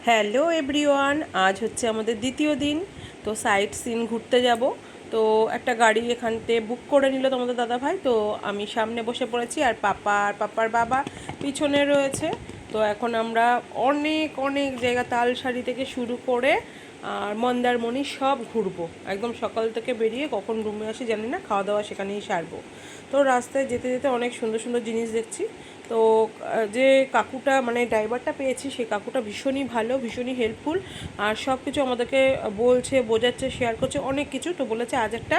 Hello everyone, আজ হচ্ছে আমাদের দ্বিতীয় দিন। তো সাইট সিন ঘুরতে যাব। তো একটা গাড়ি এখানতে বুক করে নিল তোমাদের দাদাভাই। তো আমি সামনে বসে পড়েছি আর পাপার বাবা পিছনে রয়েছে। তো এখন আমরা অনেক অনেক জায়গা, তালসারি থেকে শুরু করে আর মন্দারমণি সব ঘুরবো। একদম সকাল থেকে বেরিয়ে কখন রুমে আসি জানি না, খাওয়া দাওয়া সেখানেই সারবো। তো রাস্তায় যেতে যেতে অনেক সুন্দর সুন্দর জিনিস দেখছি। তো যে কাকুটা মানে ড্রাইভারটা পেয়েছি, সেই কাকুটা ভীষণই ভালো, ভীষণই হেল্পফুল। আর সব কিছু আমাদেরকে বলছে, বোঝাচ্ছে, শেয়ার করছে অনেক কিছু। তো বলেছে আজ একটা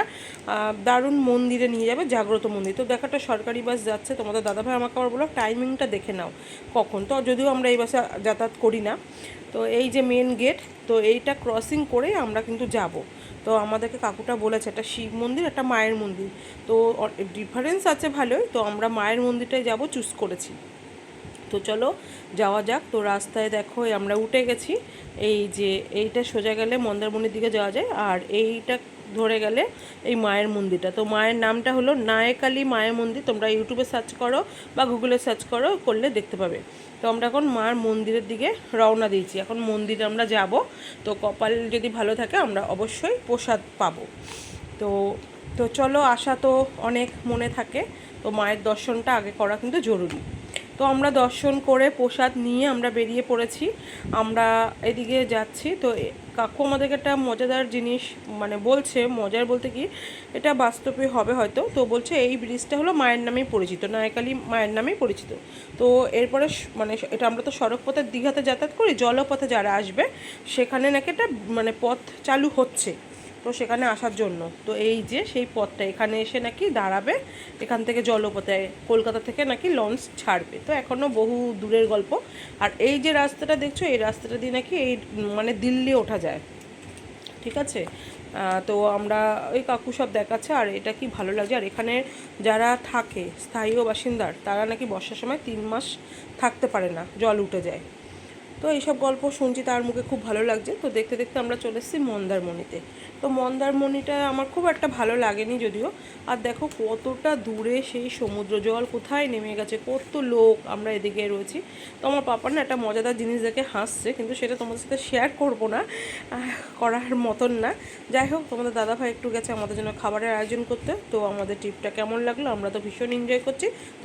দারুণ মন্দিরে নিয়ে যাবে, জাগ্রত মন্দির। তো দেখাটা সরকারি বাস যাচ্ছে। তোমাদের দাদাভাই আমাকে আবার বললো টাইমিংটা দেখে নাও কখন। তো যদিও আমরা এই বাসে যাতায়াত করি না। তো এই যে মেন গেট, তো এইটা ক্রসিং করে আমরা কিন্তু যাব। তো আমাদেরকে কাকুটা বলেছে একটা শিব মন্দির, একটা মায়ের মন্দির। তো ডিফারেন্স আছে ভালোই। তো আমরা মায়ের মন্দিরটাই যাব চুজ করেছি। তো চলো যাওয়া যাক। তো রাস্তায় দেখো আমরা উঠে গেছি। এই যে এইটা সোজা গেলে মন্দারমণির দিকে যাওয়া যায়, আর এইটা ধরে গেলে এই মায়ের মন্দিরটা। তো মায়ের নামটা হলো নায়কালী মায়ের মন্দির। তোমরা ইউটিউবে সার্চ করো বা গুগলে সার্চ করো, করলে দেখতে পাবে। তো আমরা এখন মার মন্দিরের দিকে রওনা দিয়েছি। এখন মন্দিরে আমরা যাব। তো কপাল যদি ভালো থাকে আমরা অবশ্যই প্রসাদ পাবো। তো তো চলো, আশা তো অনেক মনে থাকে। তো মায়ের দর্শনটা আগে করা কিন্তু জরুরি। তো আমরা দর্শন করে প্রসাদ নিয়ে আমরা বেরিয়ে পড়েছি। আমরা এদিকে যাচ্ছি। তো কাকু আমাদেরকে একটা মজাদার জিনিস মানে বলছে, মজার বলতে কি এটা বাস্তবে হবে হয়তো। তো বলছে এই ব্রিজটা হলো মায়ের নামেই পরিচিত, নায়কালী মায়ের নামেই পরিচিত। তো এরপরে মানে এটা আমরা তো সড়ক পথে দীঘাতে যাতায়াত করি, জলপথে যারা আসবে সেখানে নাকি একটা মানে পথ চালু হচ্ছে। তো সেখানে আসার জন্য তো এই যে সেই পথটা এখানে এসে নাকি দাঁড়াবে। এখান থেকে জলপথে কলকাতা থেকে নাকি লঞ্চ ছাড়বে। তো এখনও বহু দূরের গল্প। আর এই যে রাস্তাটা দেখছো, এই রাস্তাটা দিয়ে নাকি এই মানে দিল্লি ওঠা যায়। ঠিক আছে। তো আমরা ওই কাকু সব দেখাচ্ছে, আর এটা কি ভালো লাগছে। আর এখানে যারা থাকে স্থায়ী বাসিন্দার, তারা নাকি বর্ষার সময় 3 মাস থাকতে পারে না, জল উঠে যায়। তো এইসব গল্প শুনছি, তার মুখে খুব ভালো লাগছে। তো দেখতে দেখতে আমরা চলে এসেছি মন্দারমণিতে। তো মন্দারমণিটা আমার খুব একটা ভালো লাগেনি যদিও। আর দেখো কতটা দূরে সেই সমুদ্র, জল কোথায় নেমে গেছে, কত লোক। আমরা এদিকে রয়েছি। তো আমার পাপা না একটা মজাদার জিনিস দেখে হাসছে, কিন্তু সেটা তোমাদের সাথে শেয়ার করবো না, করার মতন না। যাই হোক, তোমাদের দাদাভাই একটু গেছে আমাদের জন্য খাবারের আয়োজন করতে। তো আমাদের ট্রিপটা কেমন লাগলো, আমরা তো ভীষণ এনজয় করছি। তো